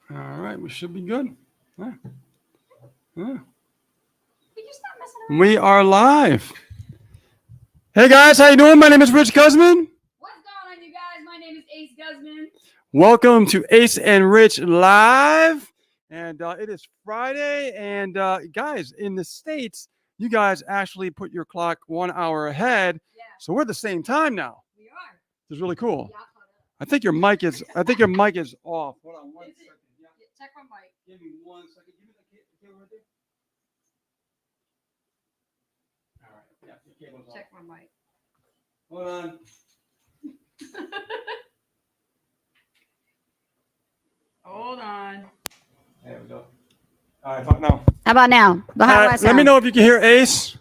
All right, we should be good. Yeah. Yeah. We are live. Hey guys, how you doing? My name is Rich Guzman. What's going on, you guys? My name is Ace Guzman. Welcome to Ace and Rich Live. And it is Friday. And guys, in the States, you guys actually put your clock 1 hour ahead. Yeah, So we're at the same time now. we are. It's really cool. Y'all caught up. I think your mic is off. Hold on one Is it? second. Yeah. Yeah, check my mic. Give me 1 second. Give me the cable right there. All right. Yeah, the cable's off. Check my mic. Hold on. Hold on. There we go. All right, talk now. How about now? Let me know if you can hear Ace.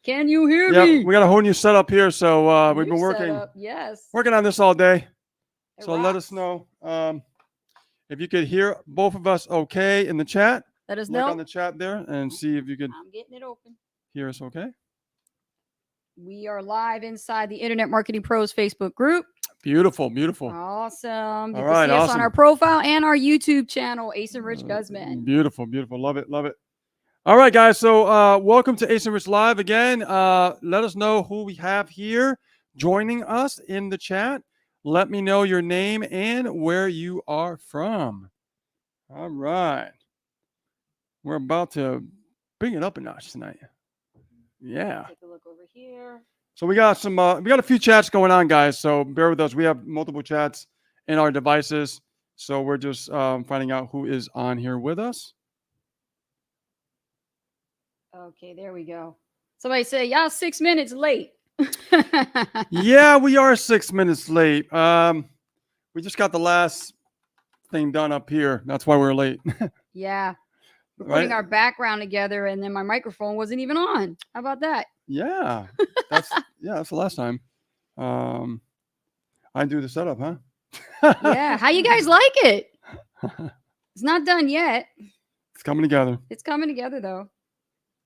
Can you hear Yeah, me? we got a whole new setup here, so we've been New working setup, yes. on this all day. It So let rocks. us know if you could hear both of us okay in the chat. Let us Look on know. the chat there and see if you could I'm getting it open. hear us okay. We are live inside the Internet Marketing Pros Facebook group. Beautiful, beautiful. Awesome. You All can right, see us on awesome. our profile and our YouTube channel, Ace and Rich Guzman. Beautiful, beautiful. Love it, love it. All right, guys. So welcome to Ace and Rich Live again. Let us know who we have here joining us in the chat. Let me know your name and where you are from. All right. We're about to bring it up a notch tonight. Yeah. Take a look over here. So we got a few chats going on, guys. So bear with us. We have multiple chats in our devices. So we're just finding out who is on here with us. Okay, there we go. Somebody say, y'all 6 minutes late. Yeah, we are 6 minutes late. We just got the last thing done up here. That's why we're late. Yeah. We're putting Right? our background together and then my microphone wasn't even on. How about that? Yeah. That's the last time. I do the setup, huh? Yeah. How you guys like it? It's not done yet. It's coming together. It's coming together though.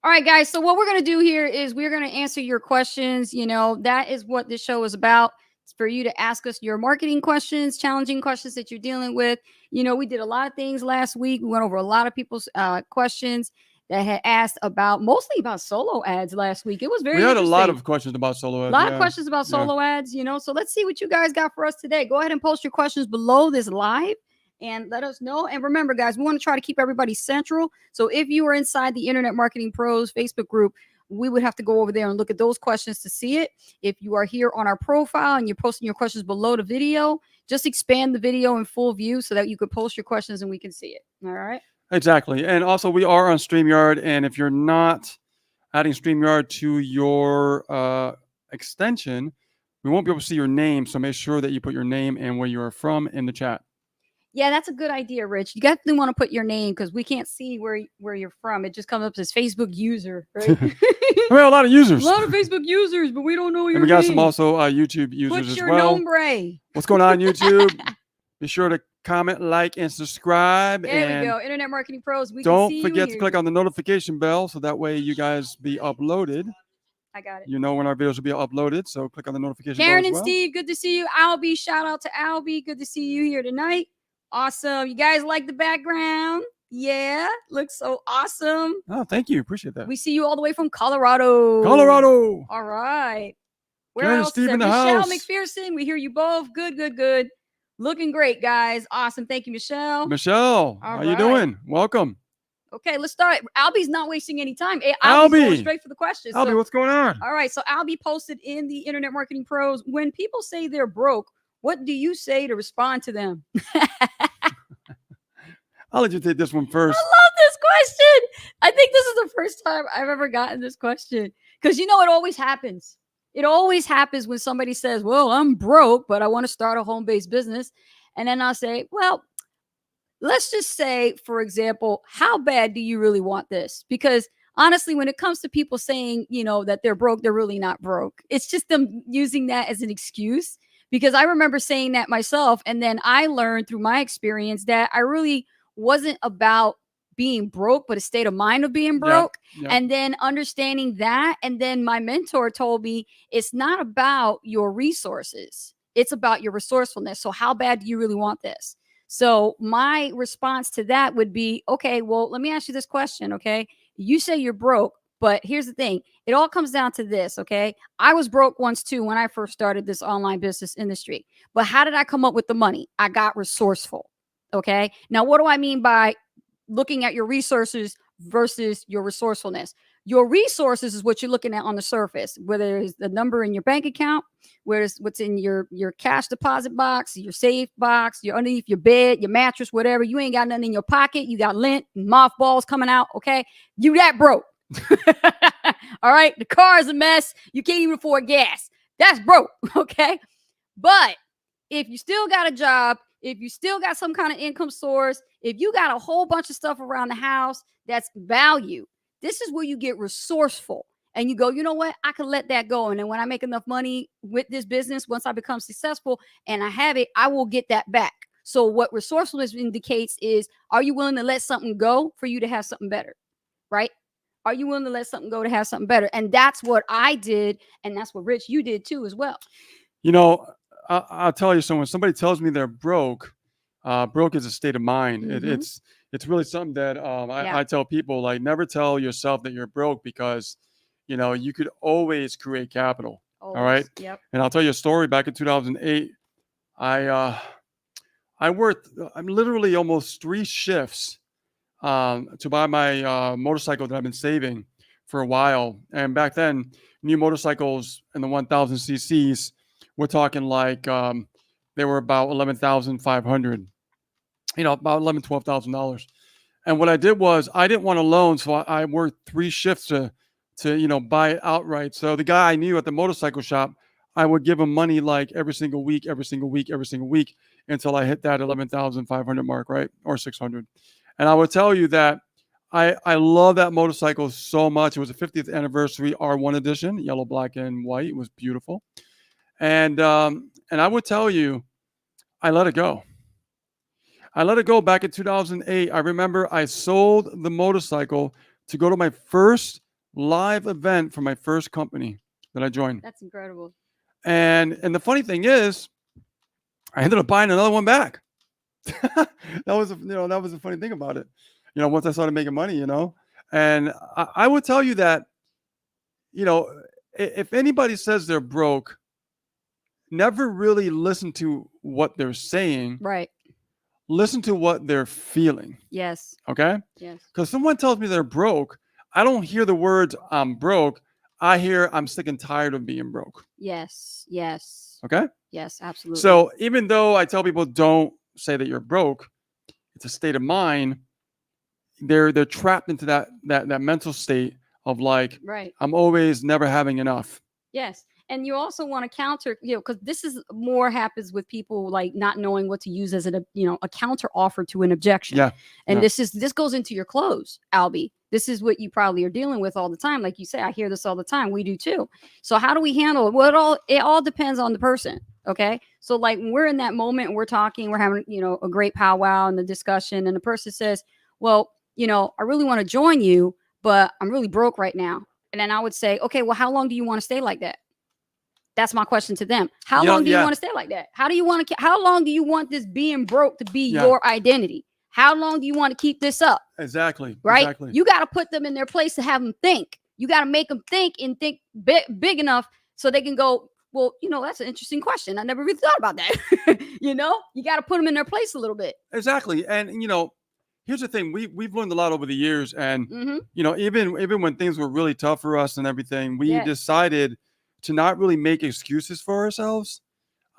All right, guys. So what we're going to do here is we're going to answer your questions. You know, that is what this show is about. It's for you to ask us your marketing questions, challenging questions that you're dealing with. You know, we did a lot of things last week. We went over a lot of people's questions that had asked mostly about solo ads last week. It was very We had a lot interesting. of questions about solo ads. A lot of questions about solo ads, you know. So let's see what you guys got for us today. Go ahead and post your questions below this live and let us know. And remember, guys, we want to try to keep everybody central. So if you are inside the Internet Marketing Pros Facebook group, we would have to go over there and look at those questions to see it. If you are here on our profile and you're posting your questions below the video, just expand the video in full view so that you could post your questions and we can see it. All right. Exactly. And also we are on StreamYard. And if you're not adding StreamYard to your extension, we won't be able to see your name. So make sure that you put your name and where you are from in the chat. Yeah, that's a good idea, Rich. You definitely want to put your name because we can't see where you're from. It just comes up as Facebook user, right? We have a lot of users. A lot of Facebook users, but we don't know your And we got name. some also YouTube users Put as your well. nombre. What's going on, YouTube? Be sure to comment, like, and subscribe. There and we go. Internet Marketing Pros. We don't can see forget you to click on the notification bell so that way you guys be uploaded. I got it. You know when our videos will be uploaded. So click on the notification Karen bell as and well. Steve, good to see you. Albie, shout out to Albie. Good to see you here tonight. Awesome. You guys like the background? Yeah, looks so awesome. Oh, thank you. Appreciate that. We see you all the way from Colorado. Colorado. All right. Where Karen and else? Steve in the Michelle house. McPherson. We hear you both. Good, good, good. Looking great, guys. Awesome. Thank you, Michelle. Michelle, how you right. doing? Welcome. Okay, let's start. Albie's not wasting any time. Albie's going straight for the questions. Albie, So- what's going on? all right. So Albie posted in the Internet Marketing Pros, when people say they're broke, what do you say to respond to them? I'll let you take this one first. I love this question. I think this is the first time I've ever gotten this question because, you know, it always happens. It always happens when somebody says, well, I'm broke, but I want to start a home-based business. And then I'll say, well, let's just say, for example, how bad do you really want this? Because honestly, when it comes to people saying, you know, that they're broke, they're really not broke. It's just them using that as an excuse. Because I remember saying that myself. And then I learned through my experience that I really wasn't about being broke, but a state of mind of being broke. Yep. And then understanding that. And then my mentor told me it's not about your resources. It's about your resourcefulness. So how bad do you really want this? So my response to that would be, okay, well, let me ask you this question. Okay. You say you're broke, but here's the thing. It all comes down to this. Okay. I was broke once too when I first started this online business industry. But how did I come up with the money? I got resourceful. Okay. Now, what do I mean by looking at your resources versus your resourcefulness? Your resources is what you're looking at on the surface, whether it's the number in your bank account, where it's what's in your cash deposit box, your safe box, your underneath your bed, your mattress, whatever. You ain't got nothing in your pocket. You got lint and mothballs coming out. Okay. You that broke. All right. The car is a mess. You can't even afford gas. That's broke. Okay. But if you still got a job, if you still got some kind of income source, if you got a whole bunch of stuff around the house that's value, this is where you get resourceful and you go, you know what? I can let that go. And then when I make enough money with this business, once I become successful and I have it, I will get that back. So what resourcefulness indicates is, are you willing to let something go for you to have something better? Right? Are you willing to let something go to have something better? And that's what I did. And that's what Rich, you did too, as well. You know, I'll tell you, so when somebody tells me they're broke, broke is a state of mind. Mhm. It's really something that Yeah. I tell people, like, never tell yourself that you're broke, because you could always create capital. All right. Always. Yep. And I'll tell you a story. Back in 2008, I worked literally almost 3 shifts to buy my motorcycle that I've been saving for a while. And back then, new motorcycles in the 1,000 cc's, we're talking like they were about 11,500. About $12,000. And what I did was, I didn't want a loan, so I worked 3 shifts to buy it outright. So the guy I knew at the motorcycle shop, I would give him money like every single week, until I hit that 11,500 mark, right, or 600. And I would tell you that I love that motorcycle so much. It was a 50th anniversary R1 edition, yellow, black, and white. It was beautiful. And I would tell you, I let it go. I let it go back in 2008. I remember I sold the motorcycle to go to my first live event for my first company that I joined. That's incredible. And the funny thing is, I ended up buying another one back. that was a funny thing about it. Once I started making money, and I would tell you that, if anybody says they're broke, never really listen to what they're saying. Right. Listen to what they're feeling. Yes. Okay? Yes. Because someone tells me they're broke, I don't hear the words "I'm broke." I hear "I'm sick and tired of being broke." Yes. Yes. Okay? Yes, absolutely. So even though I tell people don't say that you're broke, it's a state of mind. They're trapped into that mental state of like, right. I'm always never having enough. Yes. And you also want to counter, because this is more happens with people like not knowing what to use as a counter offer to an objection. Yeah. And Yeah. this goes into your clothes, Albie. This is what you probably are dealing with all the time. Like you say, I hear this all the time. We do too. So how do we handle it? Well, it all depends on the person. Okay. So like when we're in that moment and we're talking, we're having, a great powwow and the discussion, and the person says, well, I really want to join you, but I'm really broke right now. And then I would say, okay, well, how long do you want to stay like that? That's my question to them. How long do you want to stay like that? How long do you want this being broke to be your identity? How long do you want to keep this up? Exactly. Right. Exactly. You got to put them in their place to have them think. You got to make them think and think big enough so they can go, well, that's an interesting question. I never really thought about that. You got to put them in their place a little bit. Exactly. And, here's the thing. We've learned a lot over the years. And, Mhm. Even when things were really tough for us and everything, we decided to not really make excuses for ourselves.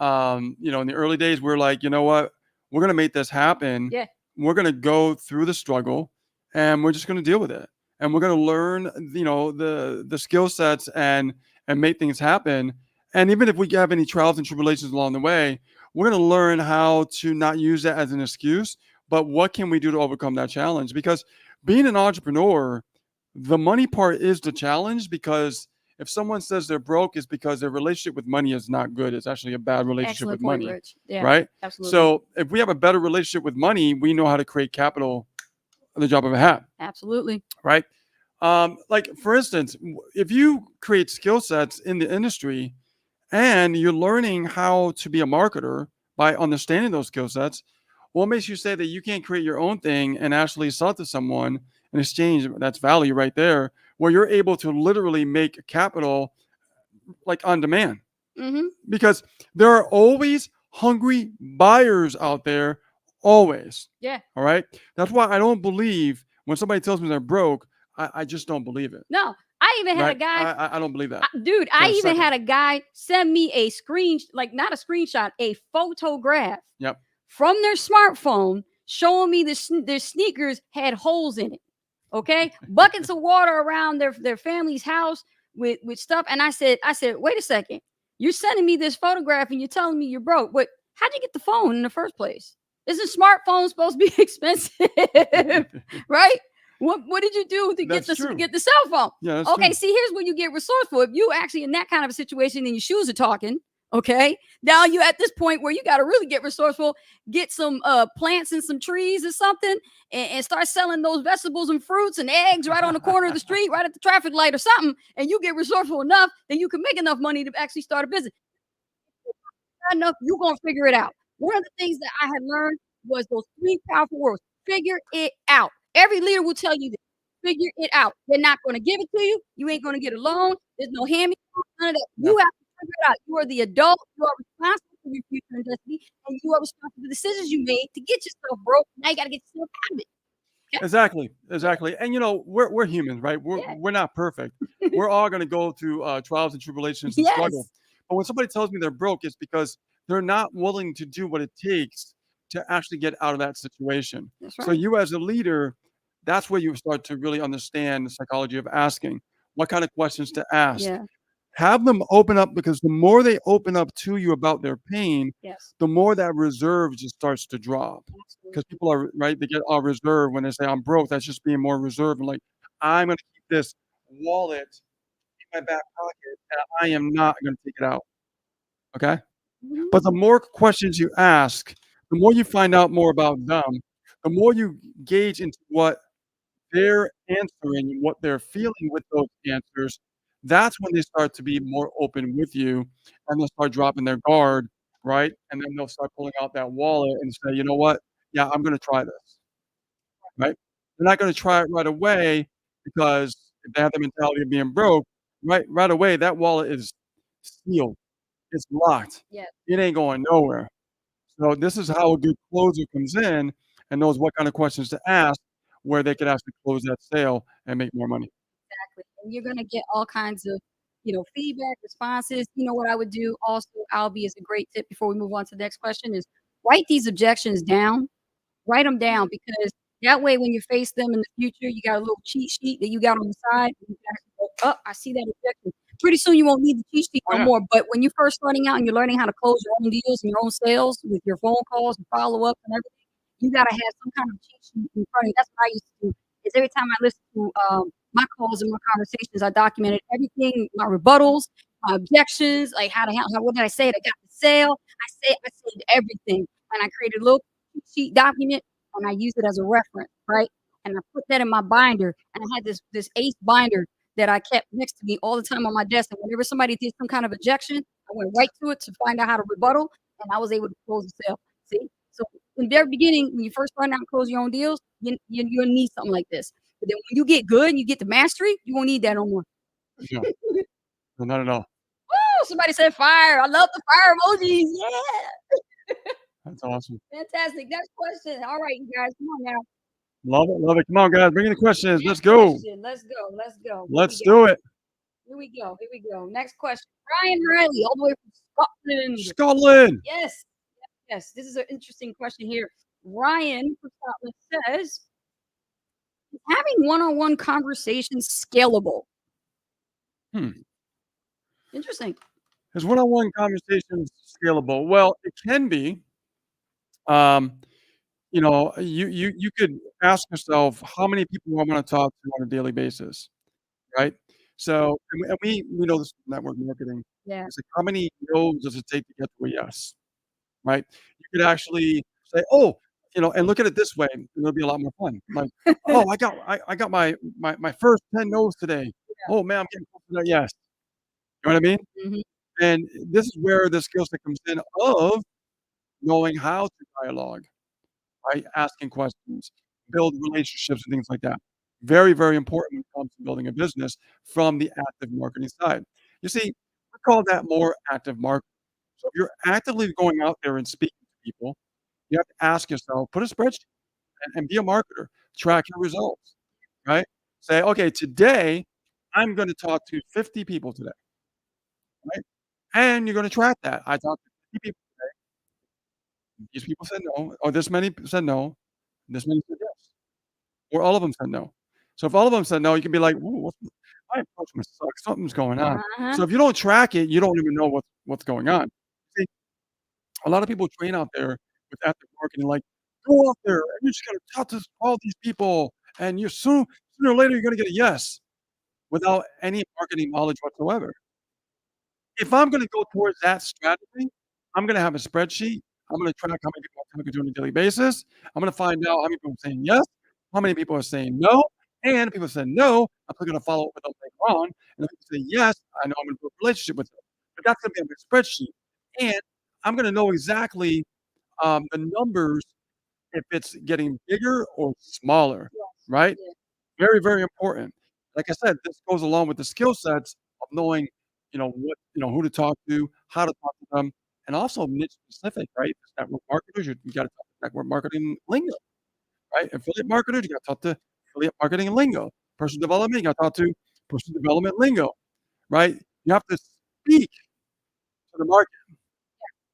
In the early days, we're like, you know what? We're going to make this happen. Yeah. We're going to go through the struggle and we're just going to deal with it. And we're going to learn, the skill sets and make things happen. And even if we have any trials and tribulations along the way, we're going to learn how to not use that as an excuse, but what can we do to overcome that challenge? Because being an entrepreneur, the money part is the challenge, because if someone says they're broke, it's because their relationship with money is not good. It's actually a bad relationship with money. Rich. Yeah, right? Absolutely. So if we have a better relationship with money, we know how to create capital at the drop of a hat. Absolutely. Right? Like, for instance, if you create skill sets in the industry and you're learning how to be a marketer by understanding those skill sets, What makes you say that you can't create your own thing and actually sell it to someone in exchange? That's value right there, where you're able to literally make capital like on demand, Mm-hmm. because there are always hungry buyers out there, always. Yeah. All right. That's why I don't believe when somebody tells me they're broke. I just don't believe it. No, I even had a Right? guy, I don't believe that. dude. for I a even second. had a guy send me a like not a screenshot, a photograph Yep. from their smartphone showing me their sneakers had holes in it. Okay, buckets of water around their family's house with stuff. And I said, wait a second, you're sending me this photograph and you're telling me you're broke, but how'd you get the phone in the first place? Isn't smartphone supposed to be expensive, right? What did you do to That's true. get the cell phone? Yeah. That's Okay, true. see, here's where you get resourceful. If you actually in that kind of a situation and your shoes are talking, okay, now you at this point where you got to really get resourceful, get some plants and some trees or something, and start selling those vegetables and fruits and eggs right on the corner of the street, right at the traffic light or something, and you get resourceful enough, then you can make enough money to actually start a business. Not enough, you're gonna figure it out. One of the things that I had learned was those three powerful words: figure it out. Every leader will tell you this. Figure it out. They're not going to give it to you. You ain't going to get a loan. There's no hand me down, none of that. No. You have to figure it out. You are the adult. You are responsible for your future and destiny, and you are responsible for the decisions you made to get yourself broke. Now you got to get yourself out of it. Exactly. And we're humans, right? Yeah. We're not perfect. We're all going to go through trials and tribulations and struggle. Yes. But when somebody tells me they're broke, it's because they're not willing to do what it takes to actually get out of that situation. That's So right. you as a leader, that's where you start to really understand the psychology of asking, what kind of questions to ask. Yeah. Have them open up, because the more they open up to you about their pain, Yes. the more that reserve just starts to drop. Because Absolutely. people are right, they get all reserved when they say I'm broke. That's just being more reserved and like, I'm gonna keep this wallet in my back pocket and I am not gonna take it out. Okay. Mhm. But the more questions you ask, the more you find out more about them, the more you gauge into what they're answering and what they're feeling with those answers. That's when they start to be more open with you and they'll start dropping their guard, right? And then they'll start pulling out that wallet and say, you know what? Yeah, I'm gonna try this. Right? They're not gonna try it right away, because if they have the mentality of being broke, right away, that wallet is sealed. It's locked. Yeah. It ain't going nowhere. So this is how a good closer comes in and knows what kind of questions to ask, where they could actually close that sale and make more money. Exactly. And you're gonna get all kinds of, feedback, responses. You know what I would do also, Albie, is a great tip before we move on to the next question is write these objections down. Write them down, because that way when you face them in the future, you got a little cheat sheet that you got on the side. And you can actually go, oh, I see that objection. Pretty soon you won't need the cheat sheet Oh, no yeah. more. But when you're first starting out and you're learning how to close your own deals and your own sales with your phone calls and follow ups and everything, you gotta have some kind of cheat sheet in front of you. That's what I used to do. Is every time I listen to my calls and my conversations, I documented everything, my rebuttals, my objections, like what did I say? I got the sale. I said everything, and I created a little cheat sheet document and I use it as a reference, right? And I put that in my binder, and I had this ace binder that I kept next to me all the time on my desk. And whenever somebody did some kind of objection, I went right to it to find out how to rebuttal, and I was able to close the sale. See, so in the very beginning, when you first start out and close your own deals, you'll need something like this. But then when you get good and you get the mastery, you won't need that no more. No, no, not at all. Woo! Somebody said fire. I love the fire emojis. Yeah, That's awesome. fantastic. Next question. All right, you guys, come on now. Love it, love it. Come on, guys, bring in the questions. Let's Next go. question. Let's go. Let's go. Let's do it. Here we go. Here we go. Next question. Ryan Riley, all the way from Scotland. Scotland. Yes. Yes. This is an interesting question here. Ryan from Scotland says, "Is having one-on-one conversations scalable?" Interesting. Is one-on-one conversations scalable? Well, it can be. Um, you could ask yourself, how many people I want to talk to on a daily basis, right? So, and we know this from network marketing. Yeah. It's like, how many no's does it take to get to a yes, right? You could actually say, oh, and look at it this way, and it'll be a lot more fun. Like, oh, I got my first 10 no's today. Yeah. Oh man, I'm getting close to that yes. You know what I mean? Mhm. And this is where the skill set comes in of knowing how to dialogue, right? Asking questions, build relationships and things like that. Very, very important when it comes to building a business from the active marketing side. You see, we call that more active marketing. So if you're actively going out there and speaking to people, you have to ask yourself, put a spreadsheet and be a marketer. Track your results, right? Say, okay, today I'm going to talk to 50 people today, right? And you're going to track that. I talked to 50 people. These people said no, or this many said no, this many said yes, or all of them said no. So if all of them said no, you can be like, "Ooh, my approach must suck. Something's going on." Uh-huh. So if you don't track it, you don't even know what's going on. See, a lot of people train out there with active marketing, like, "Go out there and you're just gonna talk to all these people, and you're sooner or later you're gonna get a yes," without any marketing knowledge whatsoever. If I'm gonna go towards that strategy, I'm gonna have a spreadsheet. I'm gonna track how many people I'm talking to on a daily basis. I'm gonna find out how many people are saying yes, how many people are saying no, and if people say no, I'm still gonna follow up with them later on, and if people say yes, I know I'm gonna build a relationship with them. But that's gonna be on my spreadsheet, and I'm gonna know exactly, the numbers if it's getting bigger or smaller, Yes. right? Yeah. Very, very important. Like I said, this goes along with the skill sets of knowing, who to talk to, how to talk to them, and also niche specific, right? Network marketers, you gotta talk network marketing lingo, right? Affiliate marketers, you gotta talk to affiliate marketing lingo. Personal development, you gotta talk to personal development lingo, right? You have to speak to the market,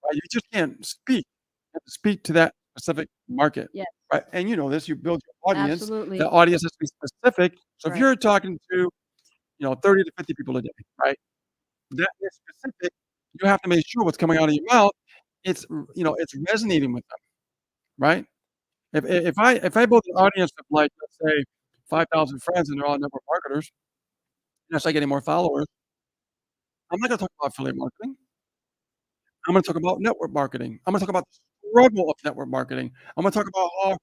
right? You just can't speak. You have to speak to that specific market, Yes. right? And you know this, you build your audience. Absolutely. The audience has to be specific. So if Right. you're talking to 30 to 50 people a day, right? That is specific. You have to make sure what's coming out of your mouth, it's resonating with them, right? If I build an audience of like, let's say 5,000 friends and they're all network marketers, and I start getting more followers, I'm not gonna talk about affiliate marketing. I'm gonna talk about network marketing. I'm gonna talk about the struggle of network marketing. I'm gonna talk about how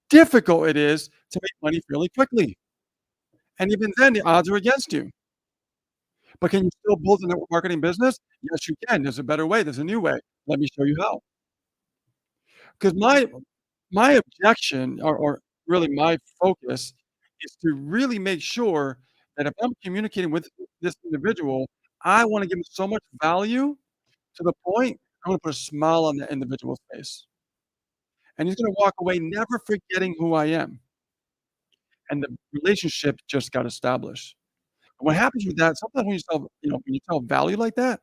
difficult it is to make money fairly quickly. And even then, the odds are against you. But can you still build a network marketing business? Yes, you can. There's a better way. There's a new way. Let me show you how. Because my objection or really my focus is to really make sure that if I'm communicating with this individual, I wanna give him so much value to the point I'm gonna put a smile on that individual's face. And he's gonna walk away never forgetting who I am, and the relationship just got established. What happens with that, sometimes when you tell value like that,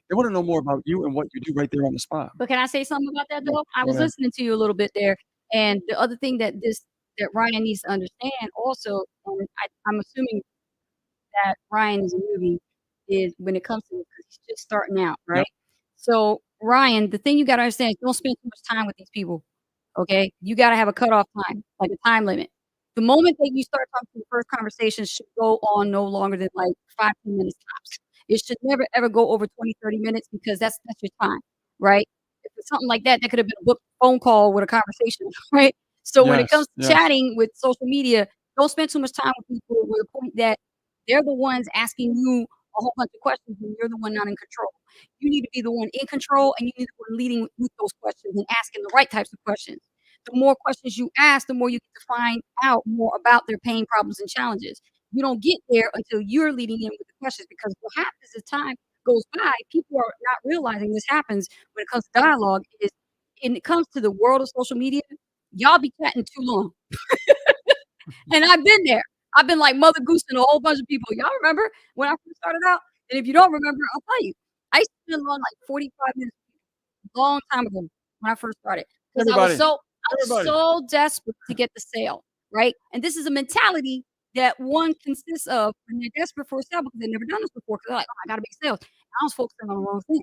they wanna know more about you and what you do right there on the spot. But can I say something about that Yeah, though? I go was ahead. listening to you a little bit there, and the other thing that Ryan needs to understand also, and I'm assuming that Ryan is a newbie, is when it comes to this, 'cause he's just starting out, Yep, right? So, Ryan, the thing you gotta understand is don't spend too much time with these people, okay? You gotta have a cutoff time, like a time limit. The moment that you start talking to the first conversation should go on no longer than, like, 5, 10 minutes tops. It should never ever go over 20, 30 minutes because that's your time, right? If it's something like that, that could have been a book phone call with a conversation, right? So, when it yes, comes to yes. chatting with social media, don't spend too much time with people with the point that they're the ones asking you a whole bunch of questions and you're the one not in control. You need to be the one in control, and you need the one leading with those questions and asking the right types of questions. The more questions you ask, the more you get to find out more about their pain, problems, and challenges. You don't get there until you're leading in with the questions because what happens as time goes by, people are not realizing this happens when it comes to dialogue is when it comes to the world of social media, y'all be chatting too long. And I've been there. I've been like Mother Goose and a whole bunch of people. Y'all remember when I first started out? And if you don't remember, I'll tell you. I used to spend on like 45 minutes a long time ago when I first started because Everybody, I was everybody. so desperate to get the sale, right? And this is a mentality that one consists of when they're desperate for a sale because they've never done this before. Because they're like, "Oh, I gotta make sales." I was focusing on the wrong thing.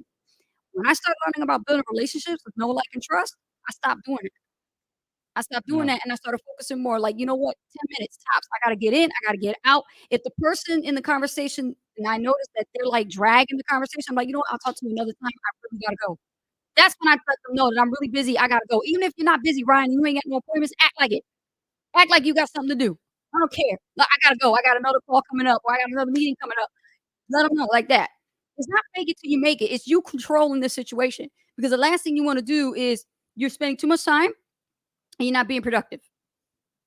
When I started learning about building relationships with know, like, and trust, I stopped doing it. I stopped doing Yeah, that and I started focusing more like, you know what, 10 minutes tops. I gotta get in, I gotta get out. If the person in the conversation and I notice that they're like dragging the conversation, I'm like, you know what, I'll talk to you another time. I really gotta go. That's when I let them know that I'm really busy. I gotta go. Even if you're not busy, Ryan, you ain't got no appointments, act like it. Act like you got something to do. I don't care. Like, I gotta go. I got another call coming up, or I got another meeting coming up. Let them know like that. It's not fake it till you make it. It's you controlling the situation. Because the last thing you want to do is you're spending too much time and you're not being productive.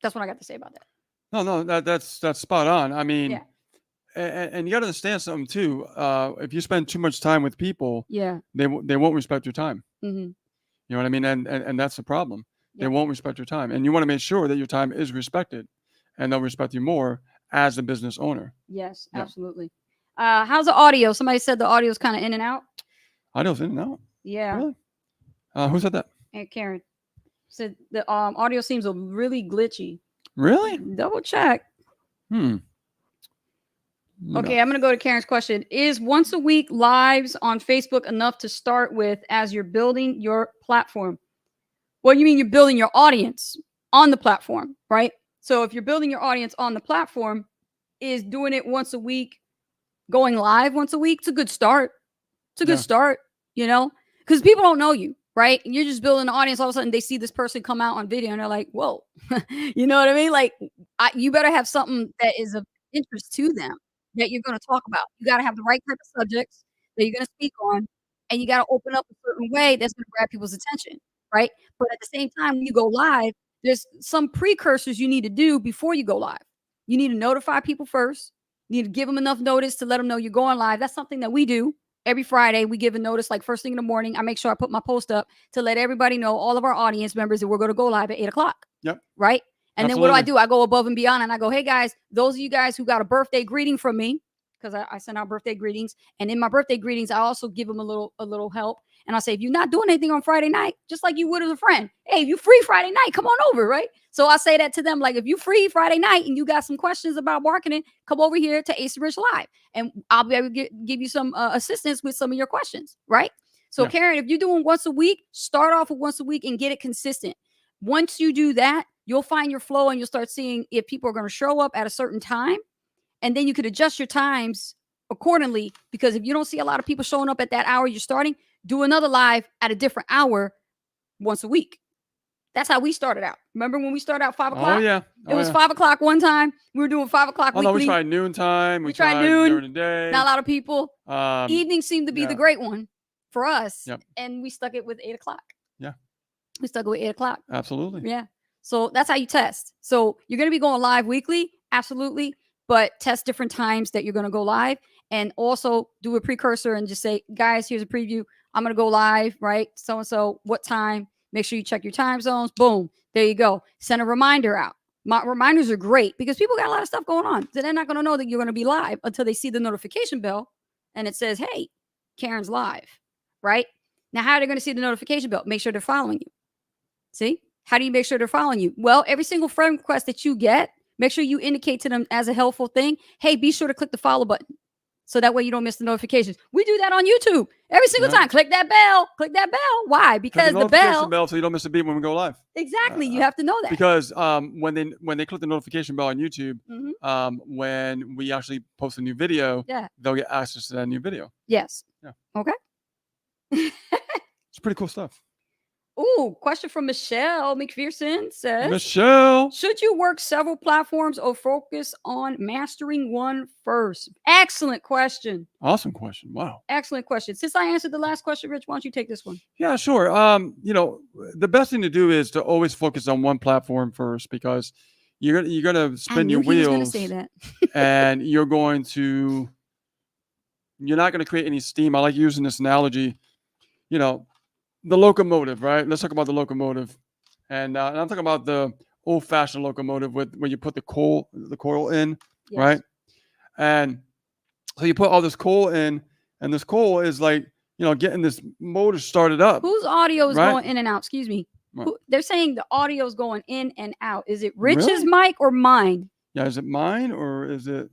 That's what I got to say about that. No, that's spot on. I mean, Yeah. and you got to understand something too. If you spend too much time with people, Yeah. they won't respect your time. Mm-hmm. You know what I mean? And that's the problem. They Yeah. won't respect your time, and you want to make sure that your time is respected, and they'll respect you more as a business owner. Yes, Yeah. absolutely. How's the audio? Somebody said the audio is kind of in and out. Audio's in and out. Yeah. Really? Who said that? And Karen said the audio seems really glitchy. Really? Double check. No. Okay, I'm going to go to Karen's question. Is once a week lives on Facebook enough to start with as you're building your platform? Well, you mean you're building your audience on the platform, right? So if you're building your audience on the platform, is doing it once a week, going live once a week, it's a good start. It's a good start, you know, because people don't know you, right? And you're just building an audience. All of a sudden, they see this person come out on video and they're like, whoa, you know what I mean? Like, you better have something that is of interest to them that you're going to talk about. You got to have the right type of subjects that you're going to speak on, and you got to open up a certain way that's going to grab people's attention, right? But at the same time, when you go live, there's some precursors you need to do before you go live. You need to notify people first. You need to give them enough notice to let them know you're going live. That's something that we do. Every Friday, we give a notice like first thing in the morning. I make sure I put my post up to let everybody know, all of our audience members, that we're going to go live at 8 o'clock. Yep. Right? And Absolutely. then what do? I go above and beyond, and I go, hey, guys, those of you guys who got a birthday greeting from me, because I send out birthday greetings. And in my birthday greetings, I also give them a little help. And I say, if you're not doing anything on Friday night, just like you would as a friend, hey, if you free Friday night, come on over, right? So I say that to them, like, if you free Friday night and you got some questions about marketing, come over here to Ace Rich Live, and I'll be able to give you some assistance with some of your questions, right? So Karen, if you're doing once a week, start off with once a week and get it consistent. Once you do that, you'll find your flow and you'll start seeing if people are going to show up at a certain time. And then you could adjust your times accordingly, because if you don't see a lot of people showing up at that hour you're starting, do another live at a different hour once a week. That's how we started out. Remember when we started out 5 o'clock? Oh, yeah. It was 5 o'clock one time. We were doing 5 o'clock weekly. No, we tried noon time. We tried noon during the day. Not a lot of people. Evening seemed to be the great one for us. Yep. And we stuck it with 8 o'clock. Yeah. We stuck it with 8 o'clock. Absolutely. Yeah. So that's how you test. So you're going to be going live weekly. Absolutely. But test different times that you're going to go live, and also do a precursor and just say, guys, here's a preview. I'm going to go live, right? So-and-so, what time? Make sure you check your time zones. Boom. There you go. Send a reminder out. My reminders are great because people got a lot of stuff going on. So they're not going to know that you're going to be live until they see the notification bell and it says, hey, Karen's live, right? Now, how are they going to see the notification bell? Make sure they're following you. See? How do you make sure they're following you? Well, every single friend request that you get, make sure you indicate to them as a helpful thing, hey, be sure to click the follow button. So that way you don't miss the notifications. We do that on YouTube every single time. Click that bell. Click that bell. Why? Because the bell. So you don't miss a beat when we go live. Exactly. You have to know that. Because when they click the notification bell on YouTube, when we actually post a new video, they'll get access to that new video. Yes. Yeah. Okay. It's pretty cool stuff. Ooh, question from Michelle McPherson says, Michelle, should you work several platforms or focus on mastering one first? Excellent question. Awesome question. Wow. Excellent question. Since I answered the last question, Rich, why don't you take this one? Yeah, sure. You know, the best thing to do is to always focus on one platform first, because you're gonna spin your wheels. I was gonna say that. And you're not gonna create any steam. I like using this analogy. You know, the locomotive, right? Let's talk about the locomotive, and I'm talking about the old-fashioned locomotive where you put the coal in, right? And so you put all this coal in, and this coal is like, you know, getting this motor started up. Whose audio is going in and out? Excuse me. They're saying the audio is going in and out. Is it Rich's mic or mine? Yeah, is it mine or is it?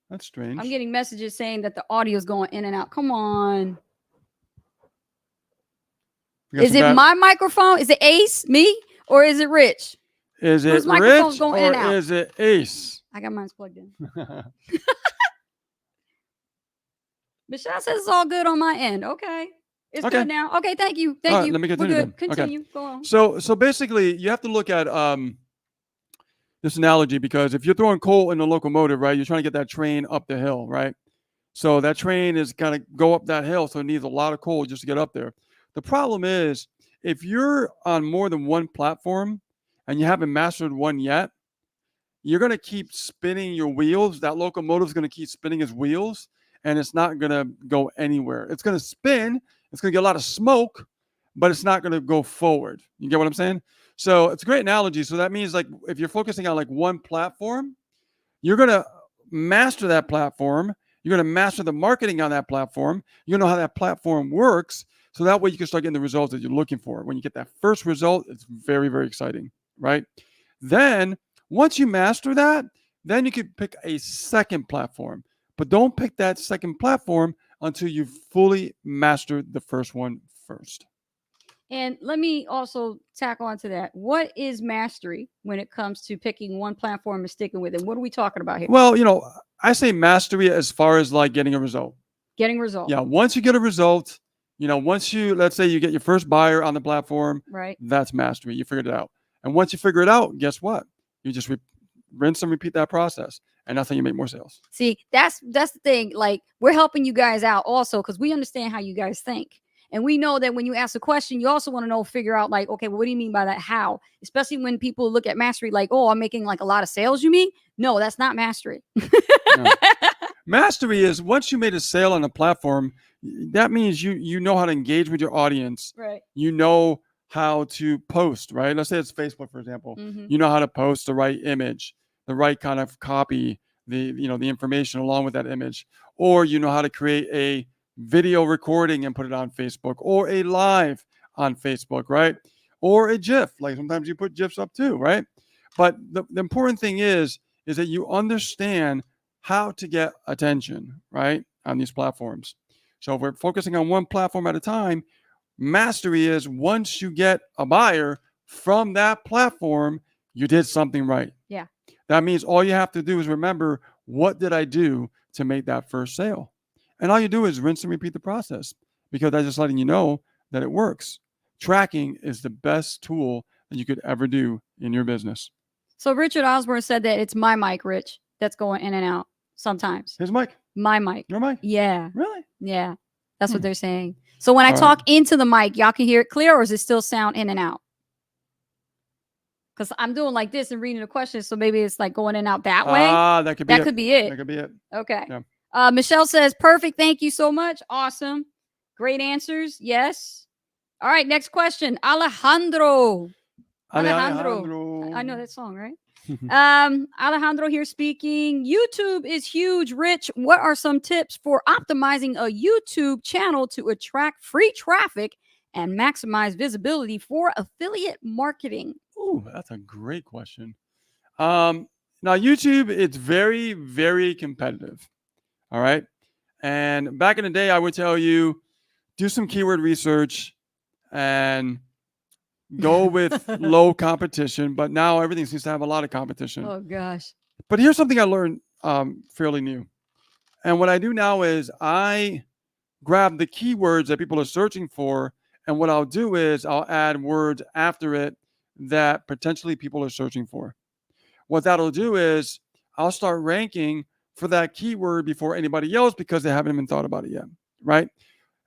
That's strange. I'm getting messages saying that the audio is going in and out. Come on. Is it my microphone? Is it Ace, me, or is it Rich? Is it Rich or is it Ace? I got mine plugged in. Michelle says it's all good on my end. Okay. It's good now. Okay, thank you. Thank you. Let me continue. We're good. Continue. Go on. So basically, you have to look at this analogy, because if you're throwing coal in the locomotive, right, you're trying to get that train up the hill, right? So that train is going to go up that hill, so it needs a lot of coal just to get up there. The problem is if you're on more than one platform and you haven't mastered one yet, you're going to keep spinning your wheels. That locomotive is going to keep spinning its wheels, and it's not going to go anywhere. It's going to spin. It's going to get a lot of smoke, but it's not going to go forward. You get what I'm saying? So it's a great analogy. So that means like if you're focusing on like one platform, you're going to master that platform. You're going to master the marketing on that platform. You're going to know how that platform works. So that way you can start getting the results that you're looking for. When you get that first result, it's very, very exciting, right? Then once you master that, then you can pick a second platform. But don't pick that second platform until you've fully mastered the first one first. And let me also tack on to that. What is mastery when it comes to picking one platform and sticking with it? What are we talking about here? Well, I say mastery as far as like getting a result. Getting results. Yeah, once you get a result, once let's say you get your first buyer on the platform, right? That's mastery. You figured it out. And once you figure it out, guess what? You just rinse and repeat that process. And that's how you make more sales. See, that's the thing. Like, we're helping you guys out also because we understand how you guys think. And we know that when you ask a question, you also want to figure out like, okay, well, what do you mean by that? How? Especially when people look at mastery like, oh, I'm making like a lot of sales, you mean? No, that's not mastery. No. Mastery is once you made a sale on a platform, that means you know how to engage with your audience. Right. You know how to post, right? Let's say it's Facebook, for example. Mm-hmm. You know how to post the right image, the right kind of copy, the information along with that image, or you know how to create a video recording and put it on Facebook, or a live on Facebook, right? Or a GIF, like sometimes you put GIFs up too, right? But the important thing is that you understand how to get attention, right, on these platforms. So if we're focusing on one platform at a time, mastery is once you get a buyer from that platform, you did something right. Yeah. That means all you have to do is remember, what did I do to make that first sale? And all you do is rinse and repeat the process, because that's just letting you know that it works. Tracking is the best tool that you could ever do in your business. So Richard Osborne said that it's my mic, Rich, that's going in and out sometimes. His mic? My mic. Your mic? Yeah. Really? Yeah. That's what they're saying. So when I All talk into the mic, y'all can hear it clear, or does it still sound in and out? Because I'm doing like this and reading the questions, so maybe it's like going in and out that way. That could be that could be it. That could be it. Okay. Yeah. Michelle says, perfect. Thank you so much. Awesome. Great answers. Yes. All right. Next question. Alejandro. I know that song, right? Alejandro here speaking. YouTube is huge. Rich, what are some tips for optimizing a YouTube channel to attract free traffic and maximize visibility for affiliate marketing? Oh, that's a great question. Now, YouTube, it's very, very competitive. All right. And back in the day, I would tell you, do some keyword research and go with low competition. But now everything seems to have a lot of competition. Oh, gosh. But here's something I learned fairly new. And what I do now is I grab the keywords that people are searching for. And what I'll do is I'll add words after it that potentially people are searching for. What that'll do is I'll start ranking for that keyword before anybody else, because they haven't even thought about it yet, right?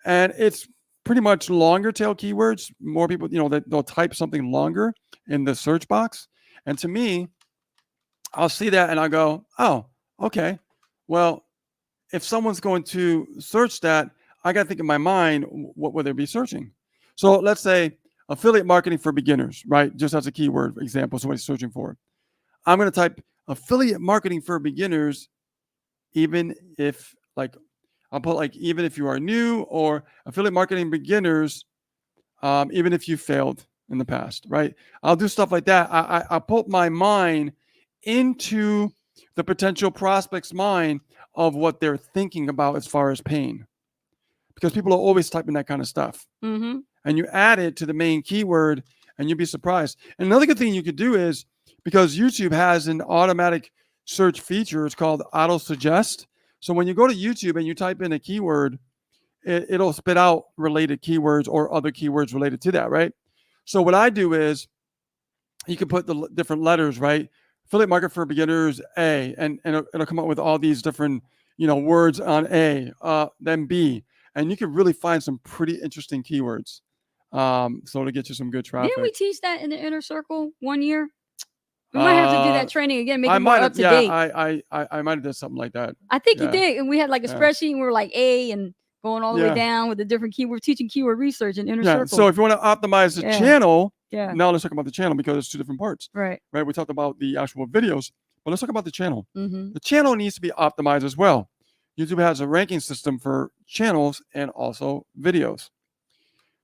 And it's pretty much longer tail keywords. More people, they'll type something longer in the search box. And to me, I'll see that and I'll go, oh, okay. Well, if someone's going to search that, I got to think in my mind, what would they be searching? So let's say affiliate marketing for beginners, right? Just as a keyword example, somebody's searching for it. I'm going to type affiliate marketing for beginners, even if I'll put even if you are new, or affiliate marketing beginners, even if you failed in the past, right? I'll do stuff like that. I put my mind into the potential prospect's mind of what they're thinking about as far as pain, because people are always typing that kind of stuff. Mm-hmm. And you add it to the main keyword and you'd be surprised. And another good thing you could do is, because YouTube has an automatic search feature, it's called auto suggest. So when you go to YouTube and you type in a keyword, it'll spit out related keywords or other keywords related to that, right? So what I do is you can put the different letters, right? Affiliate market for beginners, A, and it'll come up with all these different, words on A, then B. And you can really find some pretty interesting keywords So to get you some good traffic. Didn't we teach that in the inner circle one year? We might have to do that training again, make I it more might up have, to yeah, date. I might have done something like that. I think you yeah. did, and we had like a Yeah. spreadsheet, and we were like A and going all the way Yeah. down with the different keywords, teaching keyword research in inner Yeah. circle. So if you want to optimize the Yeah. channel, Yeah. now let's talk about the channel because it's two different parts, Right. right? We talked about the actual videos, but let's talk about the channel. Mm-hmm. The channel needs to be optimized as well. YouTube has a ranking system for channels and also videos.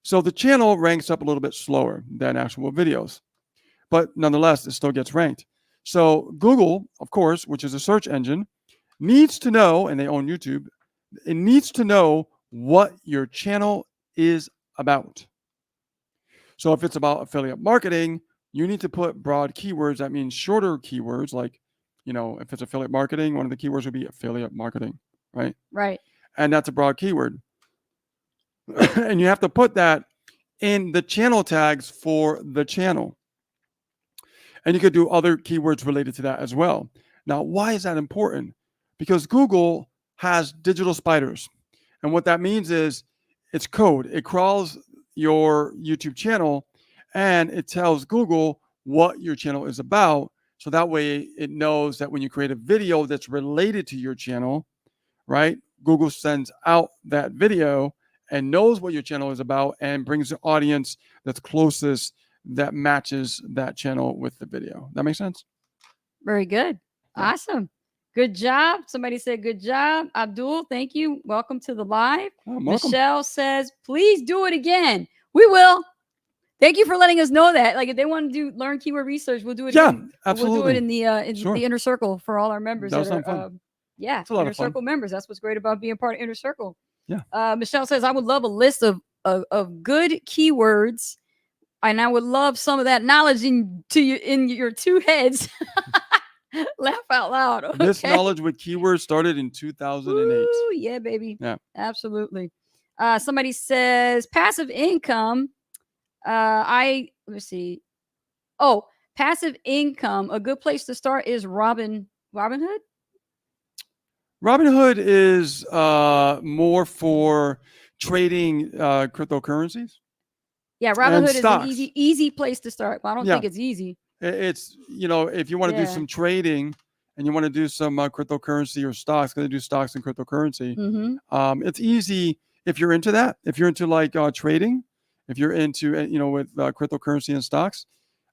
So the channel ranks up a little bit slower than actual videos, but nonetheless, it still gets ranked. So Google, of course, which is a search engine, needs to know, and they own YouTube, it needs to know what your channel is about. So if it's about affiliate marketing, you need to put broad keywords. That means shorter keywords, like, if it's affiliate marketing, one of the keywords would be affiliate marketing, right? Right. And that's a broad keyword. And you have to put that in the channel tags for the channel. And you could do other keywords related to that as well. Now, why is that important? Because Google has digital spiders. And what that means is it's code. It crawls your YouTube channel and it tells Google what your channel is about. So that way it knows that when you create a video that's related to your channel, right? Google sends out that video and knows what your channel is about and brings the audience that's closest that matches that channel with the video. That makes sense? Very good. Yeah. Awesome. Good job. Somebody said good job. Abdul, thank you. Welcome to the live. Welcome. Michelle says, please do it again. We will. Thank you for letting us know that. Like if they want to learn keyword research, we'll do it. Yeah, again. absolutely. We'll do it in the Sure. the inner circle for all our members. That That sounds are, fun. yeah, It's a lot inner of fun. circle members. That's what's great about being part of inner circle. Yeah. Michelle says, I would love a list of good keywords, and I would love some of that knowledge in your two heads. Laugh out loud. Okay? This knowledge with keywords started in 2008. Ooh, yeah, baby. Yeah. Absolutely. Somebody says passive income. Let me see. Oh, passive income. A good place to start is Robinhood. Robinhood is more for trading cryptocurrencies. Yeah, Robinhood is an stocks. easy place to start. But I don't Yeah. think it's easy. It's, if you want to do Yeah. some trading and you want to do some cryptocurrency or stocks, because they do stocks and cryptocurrency, Mm-hmm. it's easy if you're into that. If you're into like trading, if you're into, with cryptocurrency and stocks,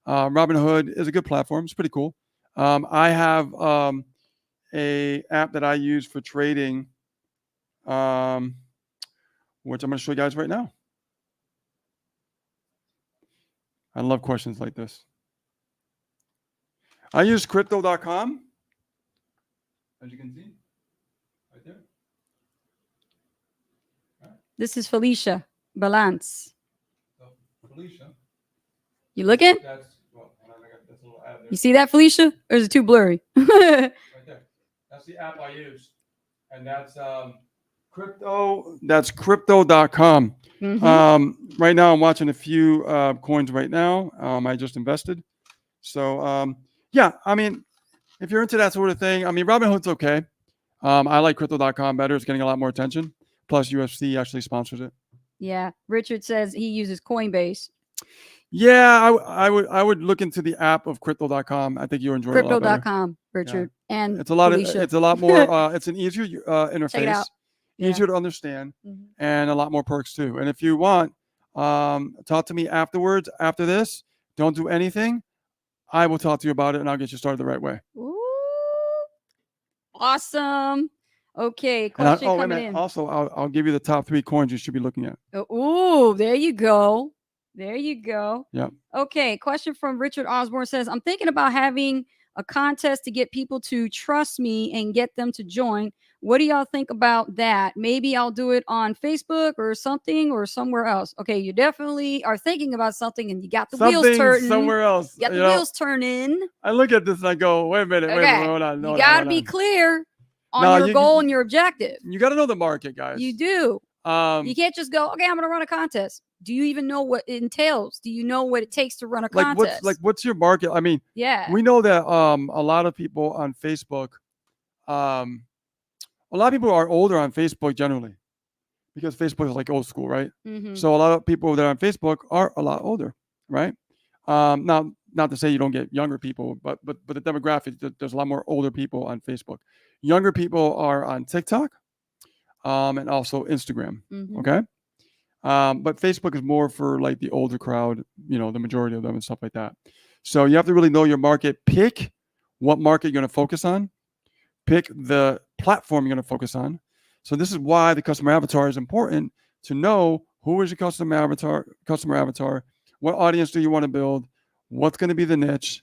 Robinhood is a good platform. It's pretty cool. I have a app that I use for trading, which I'm going to show you guys right now. I love questions like this. I use crypto.com, as you can see, right there. This is Felicia Balance. So, Felicia, You looking? that's, well, I got this little ad there. You see that, Felicia? Or is it too blurry? Right there. That's the app I use. And that's crypto. That's crypto.com. Mhm. Right now, I'm watching a few coins right now. I just invested. So, yeah, I mean, if you're into that sort of thing, I mean, Robinhood's okay. I like crypto.com better. It's getting a lot more attention. Plus, UFC actually sponsors it. Yeah. Richard says he uses Coinbase. Yeah, I would look into the app of crypto.com. I think you'll enjoy it a lot better. Crypto.com, Richard. And It's a lot Felicia. it's a lot more it's an easier interface, Check it out. Yeah. easier to understand, Mhm. and a lot more perks too. And if you want, talk to me afterwards, after this. Don't do anything. I will talk to you about it and I'll get you started the right way. Ooh. Awesome. Okay, And question wait a coming minute. in. Also, I'll give you the top 3 coins you should be looking at. Ooh, there you go. There you go. Yep. Okay, question from Richard Osborne says, I'm thinking about having a contest to get people to trust me and get them to join. What do y'all think about that? Maybe I'll do it on Facebook or something or somewhere else. Okay, you definitely are thinking about something and you got the wheels turning. Somewhere else. You got the wheels turning. I look at this and I go, wait a minute, Okay. hold on. You got to be clear on No, your goal and your objective. You got to know the market, guys. You do. You can't just go, okay, I'm going to run a contest. Do you even know what it entails? Do you know what it takes to run a contest? What's your market? I mean, yeah, we know that a lot of people on Facebook, a lot of people are older on Facebook generally because Facebook is like old school, right? Mm-hmm. So a lot of people that are on Facebook are a lot older, right? Now, not to say you don't get younger people, but the demographic, there's a lot more older people on Facebook. Younger people are on TikTok, and also Instagram. Mm-hmm. Okay. But Facebook is more for like the older crowd, the majority of them and stuff like that. So you have to really know your market. Pick what market you're going to focus on. Pick the platform you're going to focus on. So this is why the customer avatar is important to know who is your customer avatar, what audience do you want to build, what's going to be the niche.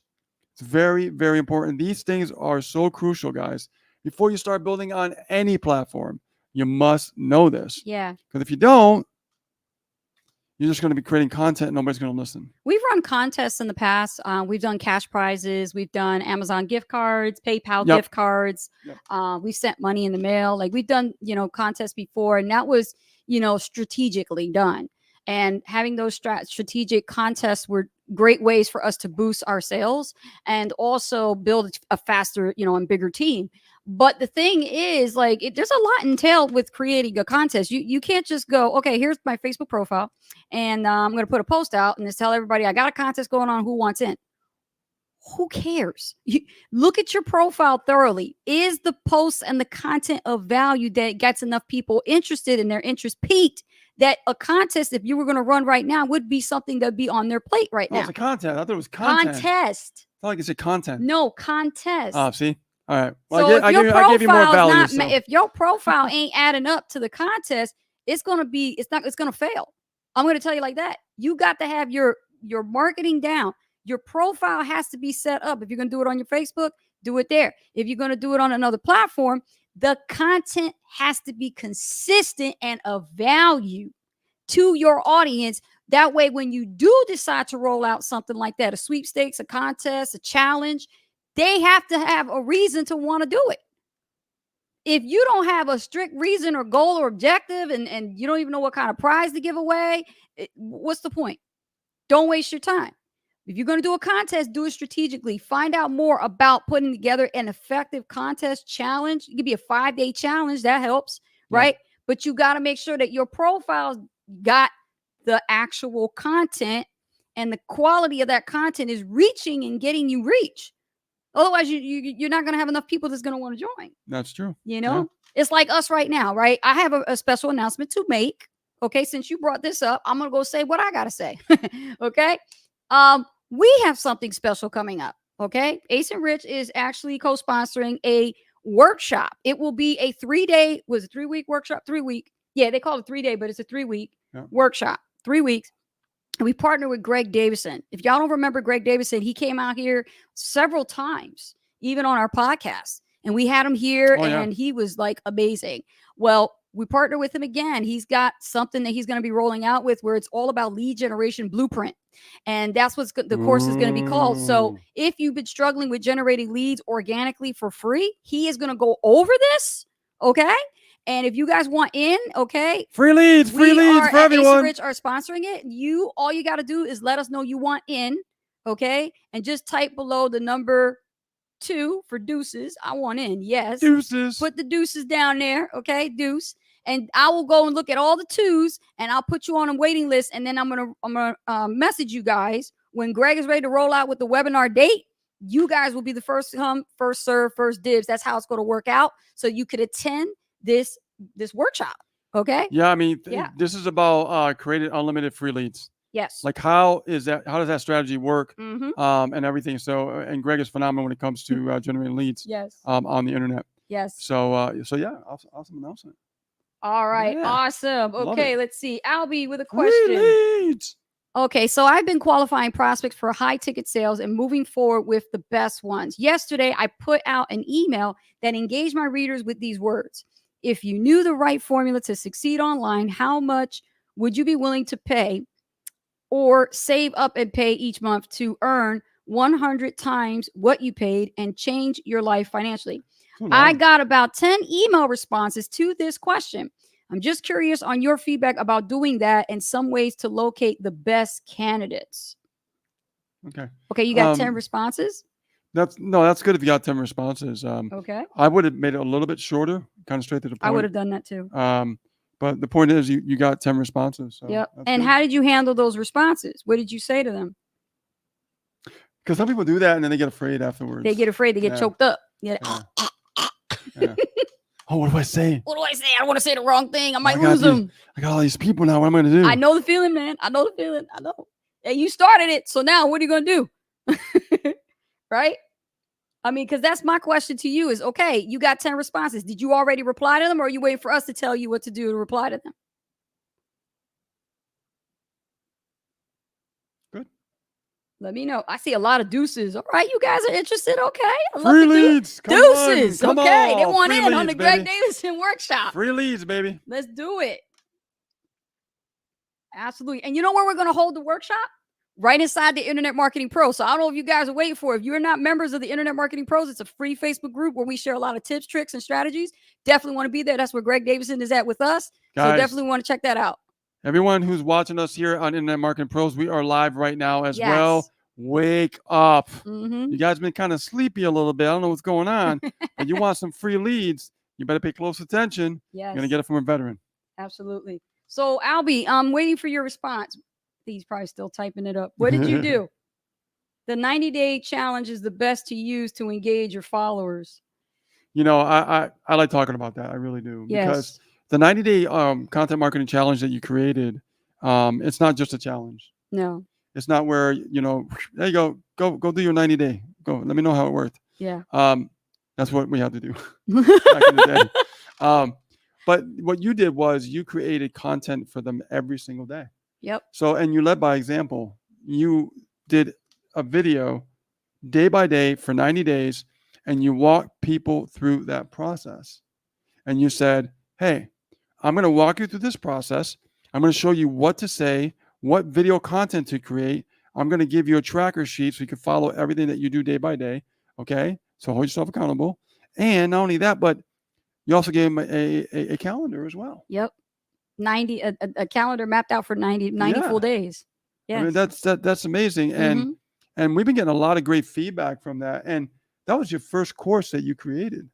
It's very, very important. These things are so crucial, guys. Before you start building on any platform, you must know this. Yeah. Because if you don't, you're just going to be creating content and nobody's going to listen. We've run contests in the past. We've done cash prizes. We've done Amazon gift cards, PayPal Yep. gift cards. Yep. We've sent money in the mail. Like we've done, contests before, and that was, strategically done. And having those strategic contests were great ways for us to boost our sales and also build a faster, and bigger team. But the thing is, like, there's a lot entailed with creating a contest. You can't just go, okay, here's my Facebook profile, and I'm going to put a post out and just tell everybody I got a contest going on. Who wants in? Who cares? Look at your profile thoroughly. Is the post and the content of value that gets enough people interested and their interest peaked that a contest, if you were going to run right now, would be something that'd be on their plate right now? It's a contest. I thought it was content. Contest. I thought like you said content. No, contest. Oh, see? All right. Well, So I gave you more value. So. if your profile ain't adding up to the contest, it's going to fail. I'm going to tell you like that. You got to have your marketing down. Your profile has to be set up. If you're going to do it on your Facebook, do it there. If you're going to do it on another platform, the content has to be consistent and of value to your audience. That way, when you do decide to roll out something like that, a sweepstakes, a contest, a challenge, they have to have a reason to want to do it. If you don't have a strict reason or goal or objective and you don't even know what kind of prize to give away, what's the point? Don't waste your time. If you're going to do a contest, do it strategically. Find out more about putting together an effective contest challenge. It could be a 5-day challenge. That helps, right? But you got to make sure that your profile's got the actual content and the quality of that content is reaching and getting you reach. Otherwise, you're not going to have enough people that's going to want to join. That's true. It's like us right now, right? I have a special announcement to make. Okay, since you brought this up, I'm going to go say what I got to say. Okay. We have something special coming up. Okay. Ace and Rich is actually co-sponsoring a workshop. It will be a 3-day, was it 3-week workshop? 3 week. Yeah, they call it 3-day, but it's a 3-week workshop. 3 weeks. And we partner with Greg Davison. If y'all don't remember Greg Davison, he came out here several times, even on our podcast. And we had him here and he was like amazing. Well, we partner with him again. He's got something that he's going to be rolling out with where it's all about lead generation blueprint. And that's what the course is going to be called. So if you've been struggling with generating leads organically for free, he is going to go over this. Okay. And if you guys want in, okay. Free leads for everyone. Ace Rich are sponsoring it. All you got to do is let us know you want in. Okay. And just type below the number 2 for deuces. I want in. Yes. Deuces. Put the deuces down there. Okay. Deuce. And I will go and look at all the 2s and I'll put you on a waiting list. And then I'm going to message you guys when Greg is ready to roll out with the webinar date. You guys will be the first to come, first serve, first dibs. That's how it's going to work out. So you could attend this workshop. Okay. Yeah. I mean, this is about creating unlimited free leads. Yes. Like how does that strategy work? Mm-hmm. And everything. So, and Greg is phenomenal when it comes to generating leads. Yes. On the internet. Yes. So yeah, awesome announcement. All right. Yeah. Awesome. Okay. Let's see. Albie with a question. Free leads. Okay, so I've been qualifying prospects for high ticket sales and moving forward with the best ones. Yesterday, I put out an email that engaged my readers with these words. If you knew the right formula to succeed online, how much would you be willing to pay or save up and pay each month to earn 100 times what you paid and change your life financially? I got about 10 email responses to this question. I'm just curious on your feedback about doing that and some ways to locate the best candidates. Okay, you got 10 responses? That's good if you got 10 responses. Okay. I would have made it a little bit shorter, kind of straight to the point. I would have done that too. But the point is, you got 10 responses. So Yep. And how did you handle those responses? What did you say to them? Because some people do that and then they get afraid afterwards. They get afraid. They get Yeah. choked up. Yeah. Yeah. Oh, what do I say? What do I say? I don't want to say the wrong thing. I Oh, might I got lose them. I got all these people now. What am I going to do? I know the feeling, man. I know the feeling. I know. And you started it. So now what are you going to do? Right? I mean, because that's my question to you is, okay, you got 10 responses. Did you already reply to them, or are you waiting for us to tell you what to do to reply to them? Good. Let me know. I see a lot of deuces. All right, you guys are interested. Okay. I love Free the leads. Come deuces. on. Come Okay. They on. want Free in on leads, the Greg baby. Davison workshop. Free leads, baby. Let's do it. Absolutely. And you know where we're going to hold the workshop? Right inside the Internet Marketing Pro. So I don't know if you guys are waiting for it. If you're not members of the Internet Marketing Pros, it's a free Facebook group where we share a lot of tips, tricks, and strategies. Definitely want to be there. That's where Greg Davison is at with us. Guys, So definitely want to check that out. Everyone who's watching us here on Internet Marketing Pros, we are live right now as Yes. well. Wake up. Mhm. You guys been kind of sleepy a little bit. I don't know what's going on. But you want some free leads, you better pay close attention. Yes. You're going to get it from a veteran. Absolutely. So Albie, I'm waiting for your response. He's probably still typing it up. What did you do? The 90-day challenge is the best to use to engage your followers. You know, I like talking about that. I really do. Yes. Because the 90-day content marketing challenge that you created, it's not just a challenge. No. It's not where, you know, there you go. Go do your 90-day. Go. Let me know how it worked. Yeah. That's what we had to do back in the day. But what you did was you created content for them every single day. Yep. So, and you led by example. You did a video day by day for 90 days, and you walked people through that process. And you said, hey, I'm going to walk you through this process. I'm going to show you what to say, what video content to create. I'm going to give you a tracker sheet so you can follow everything that you do day by day. Okay. So hold yourself accountable. And not only that, but you also gave them a calendar as well. Yep. 90 a calendar mapped out for 90 full days. Yeah. Yes. I mean, that's amazing. And we've been getting a lot of great feedback from that. And that was your first course that you created.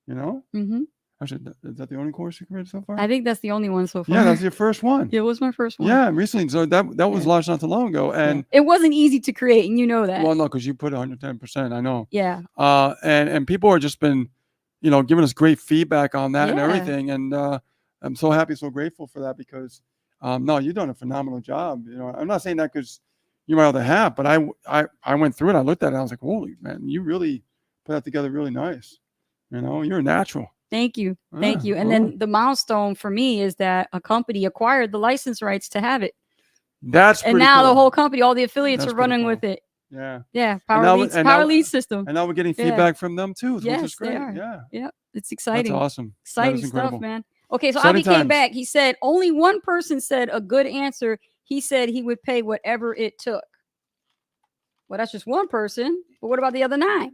You know? Mm-hmm. Actually, is that the only course you created so far? I think that's the only one so far. Yeah, that's your first one. It was my first one. Yeah, recently. So that was launched not too long ago. And it wasn't easy to create, and you know that. Well, no, because you put 110%. I know. Yeah. And people are just been, you know, giving us great feedback on that and everything. And I'm so happy, so grateful for that because, no, you've done a phenomenal job. You know, I'm not saying that because you might have the hat, but I went through it. I looked at it. And I was like, holy man, you really put that together really nice. You know, you're a natural. Thank you. Thank you. And then the milestone for me is that a company acquired the license rights to have it. That's and now the whole company, all the affiliates are running with it. Yeah. Yeah. Power lead system. And now we're getting feedback from them too. Which is great. They are. Yeah. Yeah. It's exciting. That's awesome. Exciting stuff, man. Okay. So Albie came back. He said only one person said a good answer. He said he would pay whatever it took. Well, that's just one person. But what about the other 9?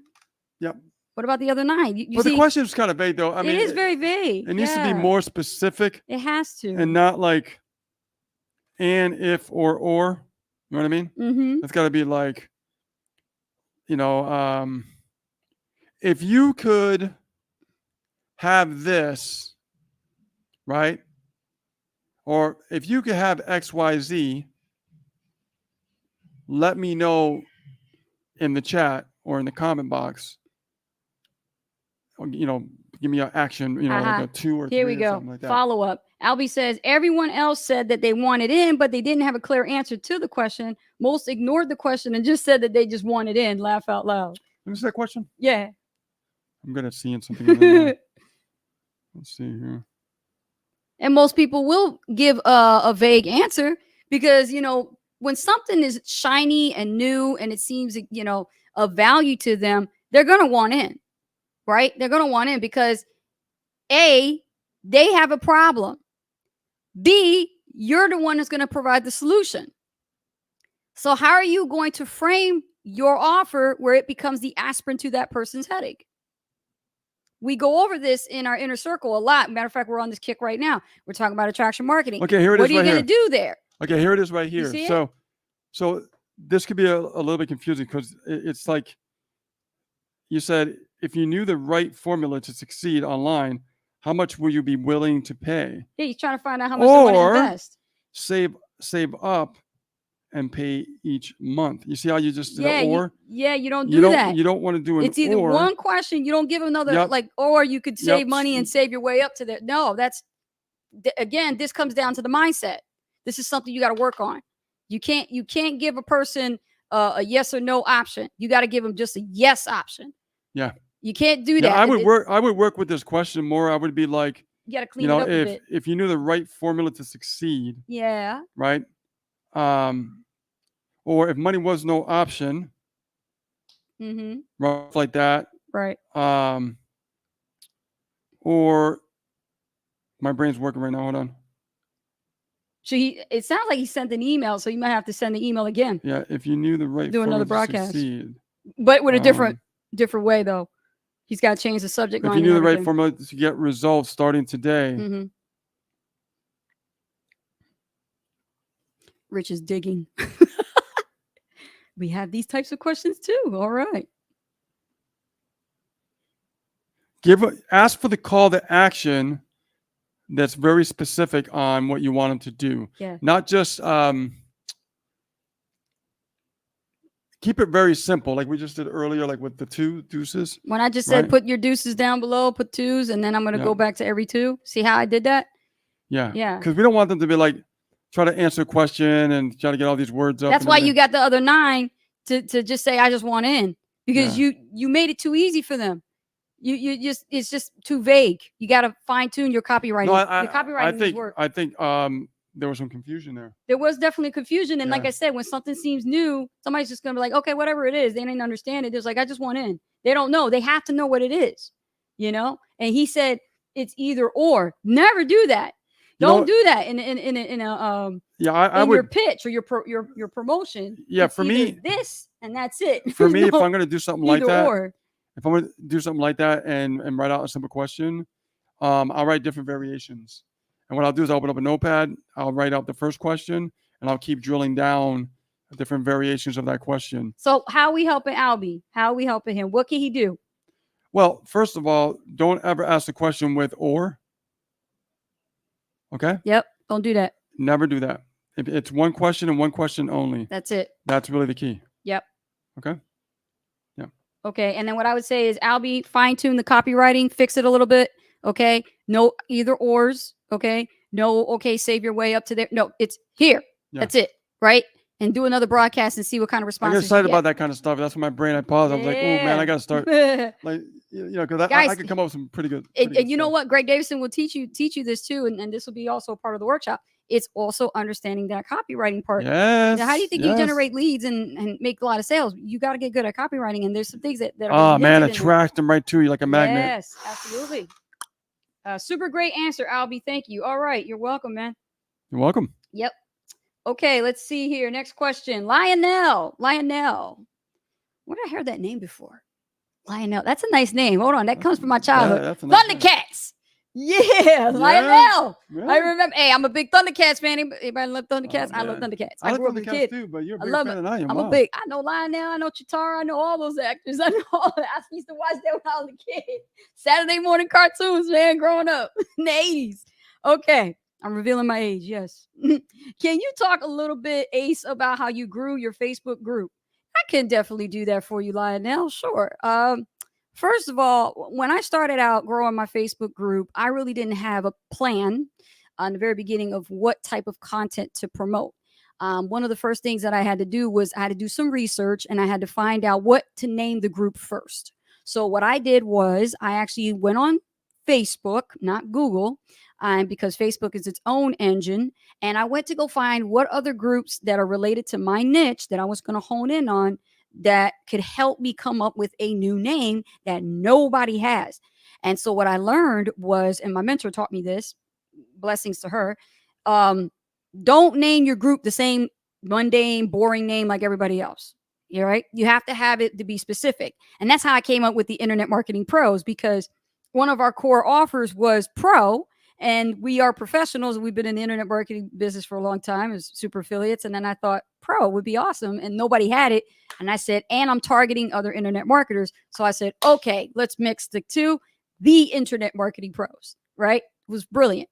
Yep. What about the other 9? You see, the question is kind of vague, though. I mean, it is very vague. It needs to be more specific. It has to. And not like and, if, or. You know what I mean? Mm-hmm. It's got to be like, you know, if you could have this, right? Or if you could have XYZ, let me know in the chat or in the comment box. You know, give me an action, you know, like a 2 or 3. Here we go. Like that. Follow up. Albie says everyone else said that they wanted in, but they didn't have a clear answer to the question. Most ignored the question and just said that they just wanted in. Laugh out loud. Let me see that question. Yeah. I'm good at seeing something. Let's see here. And most people will give a vague answer because, you know, when something is shiny and new and it seems, you know, of value to them, they're going to want in. Right? They're going to want in because A, they have a problem. B, you're the one that's going to provide the solution. So how are you going to frame your offer where it becomes the aspirin to that person's headache? We go over this in our inner circle a lot. Matter of fact, we're on this kick right now. We're talking about attraction marketing. Okay, here it is. What are you going to do there? Okay, here it is right here. So this could be a little bit confusing because it's like you said, if you knew the right formula to succeed online, how much will you be willing to pay? Yeah, he's trying to find out how much they want to Or invest. Save up and pay each month. You see how you just did Yeah, an or? you don't do that. You don't want to do an It's either or. one question. You don't give another Yep. like, or you could save Yep. money and save your way up to that. No, again, this comes down to the mindset. This is something you got to work on. You can't give a person a yes or no option. You got to give them just a yes option. Yeah. You can't do that. Yeah, I would work with this question more. I would be like, You got to clean it up a bit. if you knew the right formula to succeed, Yeah. right? Or if money was no option, Mm-hmm. rough like that. Right. Or my brain's working right now. Hold on. So it sounds like he sent an email, so you might have to send the email again. Yeah, if you knew the right Do another formula to broadcast. succeed. But with a different way though. He's got to change the subject line. If you knew the right formula to get results starting today. Mm-hmm. Rich is digging. We have these types of questions too. All right. Ask for the call to action that's very specific on what you want them to do. Yeah. Not just keep it very simple, like we just did earlier, like with the 2 deuces. When I just said put your deuces down below, put 2s, and then I'm going to go back to every 2. See how I did that? Yeah. Yeah. Because we don't want them to be like try to answer a question and try to get all these words up. That's why you got the other 9 to just say I just want in, because you made it too easy for them. It's just too vague. You got to fine tune your copywriting. No, your copywriting needs work. I think there was some confusion there. There was definitely confusion, and like I said, when something seems new, somebody's just gonna be like, okay, whatever it is. They didn't understand it. It's like I just want in. They don't know. They have to know what it is, you know. And he said it's either or. Never do that. Don't do that in a your pitch or your promotion. Yeah, it's for me, this and that's it. For me, if I'm gonna do something like that, or. If I'm gonna do something like that and write out a simple question, I'll write different variations. And what I'll do is I'll open up a notepad, I'll write out the first question, and I'll keep drilling down different variations of that question. So how are we helping Albie? How are we helping him? What can he do? Well, first of all, don't ever ask the question with or. Okay? Yep. Don't do that. Never do that. It's one question and one question only. That's it. That's really the key. Yep. Okay? Yeah. Okay. And then what I would say is, Albie, fine tune the copywriting, fix it a little bit. Okay. No either ors. Okay. No, okay, save your way up to there. No, it's here. Yeah. That's it. Right. And do another broadcast and see what kind of response. I get excited about that kind of stuff. That's when my brain, I paused. I was like, oh man, I got to start. Like, because I could come up with some pretty good. And you know what? Greg Davison will teach you this too. And this will be also part of the workshop. It's also understanding that copywriting part. Yes. Now, how do you think you generate leads and make a lot of sales? You got to get good at copywriting. And there's some things that are. Oh man, attract them right to you like a magnet. Yes, absolutely. Super great answer, Albie. Thank you. All right. You're welcome, man. You're welcome. Yep. Okay, let's see here. Next question. Lionel. Where did I hear that name before? Lionel. That's a nice name. Hold on. That comes from my childhood. Thundercats. Yeah, Lionel. Yeah. I remember. Hey, I'm a big Thundercats fan. Anybody love Thundercats? I love Thundercats. I grew up a kid too, but you're a big fan than I am. I know Lionel. I know Chitara. I know all those actors. I know all that. I used to watch that when I was a kid. Saturday morning cartoons, man, growing up in the 80s. Okay. I'm revealing my age. Yes. Can you talk a little bit, Ace, about how you grew your Facebook group? I can definitely do that for you, Lionel. Sure. First of all, when I started out growing my Facebook group, I really didn't have a plan on the very beginning of what type of content to promote. One of the first things that I had to do was I had to do some research, and I had to find out what to name the group first. So what I did was I actually went on Facebook, not Google, because Facebook is its own engine. And I went to go find what other groups that are related to my niche that I was going to hone in on that could help me come up with a new name that nobody has. And so what I learned was, and my mentor taught me this, blessings to her, don't name your group the same mundane, boring name like everybody else. You're right. You have to have it to be specific. And that's how I came up with the Internet Marketing Pros, because one of our core offers was pro. And we are professionals. We've been in the internet marketing business for a long time as super affiliates. And then I thought pro would be awesome. And nobody had it. And I said, and I'm targeting other internet marketers. So I said, okay, let's mix the two, the Internet Marketing Pros, right? It was brilliant.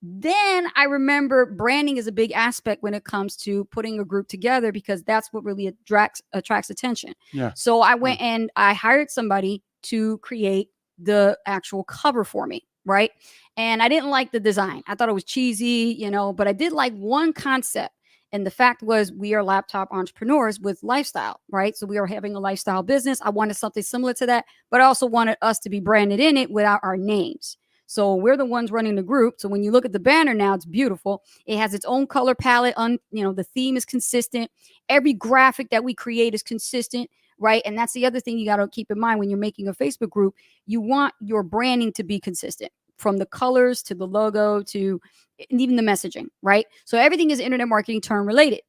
Then I remember branding is a big aspect when it comes to putting a group together, because that's what really attracts attention. Yeah. So I went and I hired somebody to create the actual cover for me, right? And I didn't like the design. I thought it was cheesy, but I did like one concept. And the fact was, we are laptop entrepreneurs with lifestyle, right? So we are having a lifestyle business. I wanted something similar to that, but I also wanted us to be branded in it without our names. So we're the ones running the group. So when you look at the banner now, it's beautiful. It has its own color palette. The theme is consistent. Every graphic that we create is consistent, right? And that's the other thing you got to keep in mind when you're making a Facebook group. You want your branding to be consistent, from the colors to the logo to even the messaging, right? So everything is internet marketing term related.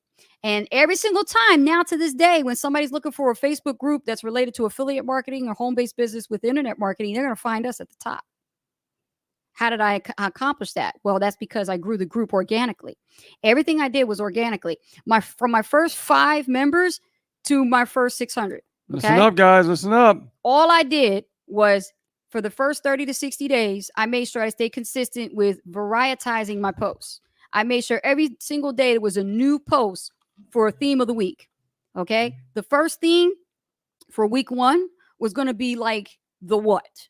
And every single time now to this day, when somebody's looking for a Facebook group that's related to affiliate marketing or home-based business with internet marketing, they're going to find us at the top. How did I accomplish that? Well, that's because I grew the group organically. Everything I did was organically. From my first 5 members to my first 600. Okay? Listen up, guys. Listen up. All I did was, for the first 30 to 60 days, I made sure I stayed consistent with varietizing my posts. I made sure every single day there was a new post for a theme of the week. Okay? The first theme for week 1 was going to be like the what.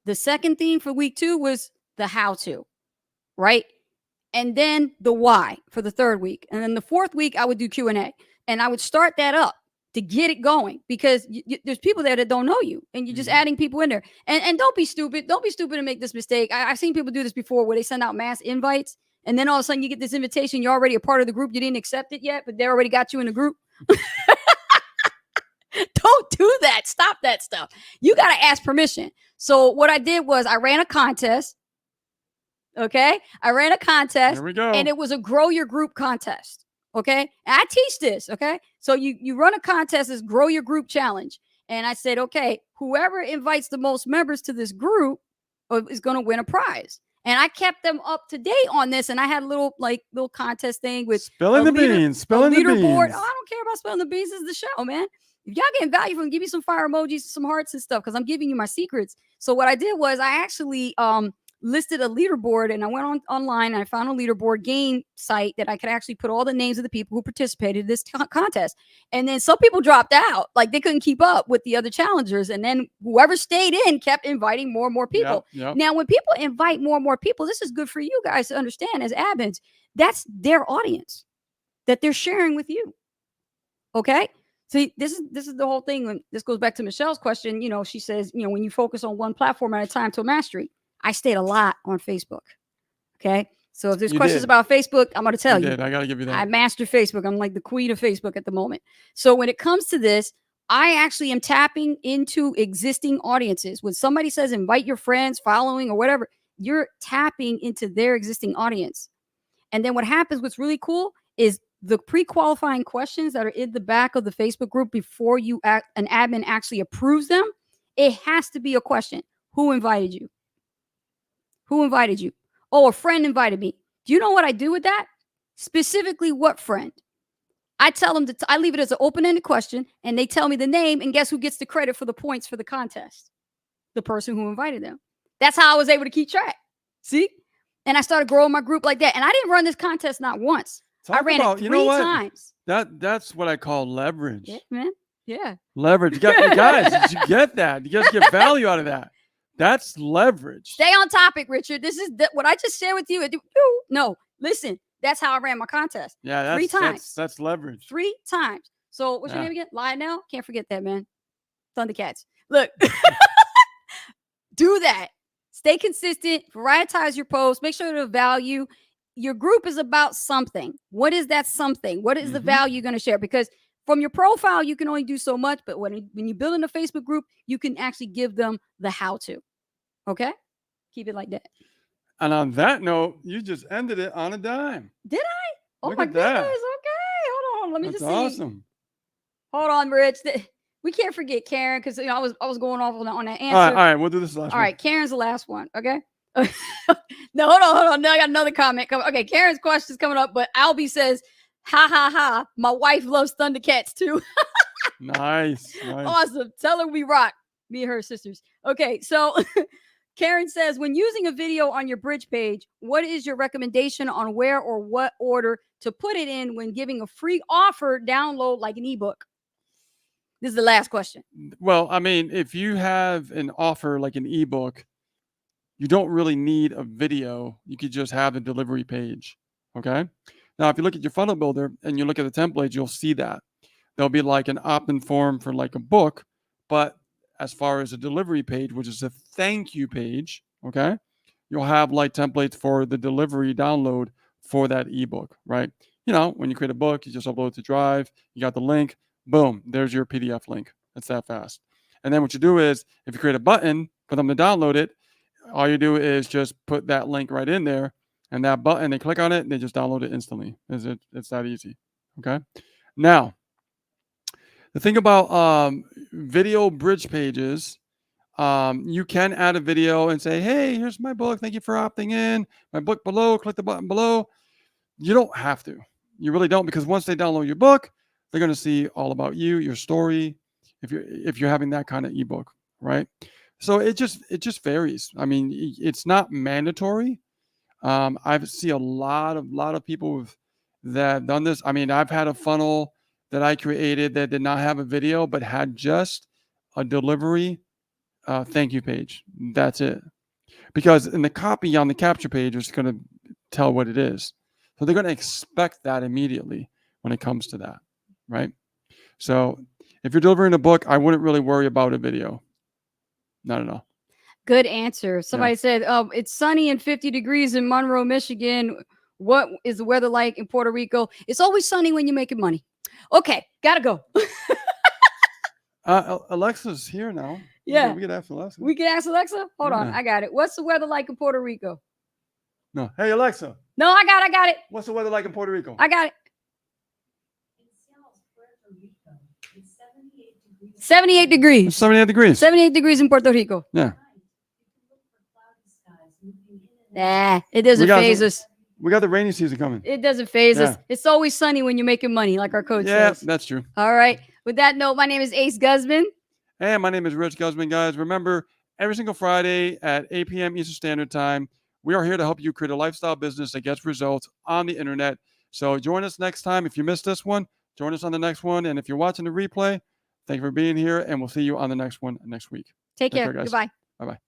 The second theme for week 2 was the how to, right? And then the why for the third week. And then the fourth week, I would do Q&A. And I would start that up to get it going, because there's people there that don't know you, and you're just adding people in there. And don't be stupid. Don't be stupid and make this mistake. I've seen people do this before, where they send out mass invites, and then all of a sudden you get this invitation. You're already a part of the group. You didn't accept it yet, but they already got you in the group. Don't do that. Stop that stuff. You got to ask permission. So what I did was I ran a contest. Okay. I ran a contest. There we go. And it was a grow your group contest. Okay. And I teach this. Okay. So you run a contest, is grow your group challenge. And I said, okay, whoever invites the most members to this group is going to win a prize. And I kept them up to date on this. And I had a little contest thing with spilling the beans. Oh, I don't care about spilling the beans. This is the show, man. If y'all getting value from, give me some fire emojis, some hearts and stuff, because I'm giving you my secrets. So what I did was I actually listed a leaderboard, and I went online and I found a leaderboard game site that I could actually put all the names of the people who participated in this contest. And then some people dropped out, like they couldn't keep up with the other challengers. And then whoever stayed in kept inviting more and more people. Yep. Now, when people invite more and more people, this is good for you guys to understand as admins. That's their audience that they're sharing with you. Okay. See, this is the whole thing. When this goes back to Michelle's question, she says, when you focus on one platform at a time to mastery. I stayed a lot on Facebook. Okay. So if there's questions about Facebook, I'm going to tell you. I got to give you that. I mastered Facebook. I'm like the queen of Facebook at the moment. So when it comes to this, I actually am tapping into existing audiences. When somebody says invite your friends, following, or whatever, you're tapping into their existing audience. And then what happens, what's really cool, is the pre-qualifying questions that are in the back of the Facebook group before an admin actually approves them. It has to be a question. Who invited you? Who invited you? Oh, a friend invited me. Do you know what I do with that? Specifically, what friend? I tell them I leave it as an open-ended question, and they tell me the name, and guess who gets the credit for the points for the contest? The person who invited them. That's how I was able to keep track. See? And I started growing my group like that. And I didn't run this contest not once. I ran it 3 times. That's what I call leverage. Yeah, man. Yeah. Leverage. Guys, did you get that? You guys get value out of that. That's leverage. Stay on topic, Richard. This is what I just shared with you. No, listen. That's how I ran my contest. Yeah, that's 3 times. That's leverage. 3 times. So what's your name again? Lionel? Can't forget that, man. Thundercats. Look. Do that. Stay consistent. Varietize your posts. Make sure to value. Your group is about something. What is that something? What is the value you're going to share? Because from your profile, you can only do so much. But when you build in a Facebook group, you can actually give them the how-to. Okay? Keep it like that. And on that note, you just ended it on a dime. Did I? Oh, Look my at goodness. that. Okay. Hold on. Let me That's just see. awesome. Hold on, Rich. We can't forget Karen, because I was going off on that answer. All right. We'll do this last one. All right. Karen's the last one. Okay. No, hold on. Now I got another comment coming. Okay, Karen's question is coming up, but Albie says, ha ha ha. My wife loves Thundercats too. Nice. Awesome. Tell her we rock. Me and her sisters. Okay, so Karen says, when using a video on your bridge page, what is your recommendation on where or what order to put it in when giving a free offer download like an ebook? This is the last question. Well, I mean, if you have an offer like an ebook, you don't really need a video. You could just have the delivery page. Okay. Now, if you look at your funnel builder and you look at the templates, you'll see that there'll be like an opt-in form for like a book. But as far as a delivery page, which is a thank you page, okay, you'll have like templates for the delivery download for that ebook, right? You know, when you create a book, you just upload it to Drive, you got the link, boom, there's your PDF link. It's that fast. And then what you do is if you create a button for them to download it, all you do is just put that link right in there and that button, they click on it and they just download it instantly. It's that easy. Okay. Now, the thing about video bridge pages, you can add a video and say, hey, here's my book. Thank you for opting in. My book below, click the button below. You don't have to. You really don't, because once they download your book, they're going to see all about you, your story, if you're having that kind of ebook, right? So it just varies. I mean, it's not mandatory. I see a lot of people that have done this. I mean, I've had a funnel that I created that did not have a video, but had just a delivery thank you page. That's it. Because in the copy on the capture page is going to tell what it is. So they're going to expect that immediately when it comes to that, right? So if you're delivering a book, I wouldn't really worry about a video. Not at all. Good answer. Somebody said, it's sunny and 50 degrees in Monroe, Michigan. What is the weather like in Puerto Rico? It's always sunny when you're making money. Okay, gotta go. Alexa's here now. Yeah. We could ask Alexa. We can ask Alexa? Hold on, I got it. What's the weather like in Puerto Rico? No. Hey, Alexa. No, I got it. What's the weather like in Puerto Rico? I got it. 78 degrees. 78 degrees. 78 degrees in Puerto Rico. Yeah. Nah, it doesn't phase us. We got the rainy season coming. It doesn't phase us. It's always sunny when you're making money, like our coach says. Yeah, that's true. All right. With that note, my name is Ace Guzman. And my name is Rich Guzman, guys. Remember, every single Friday at 8 p.m. Eastern Standard Time, we are here to help you create a lifestyle business that gets results on the internet. So join us next time. If you missed this one, join us on the next one. And if you're watching the replay, thank you for being here, and we'll see you on the next one next week. Take care. Guys. Goodbye. Bye-bye.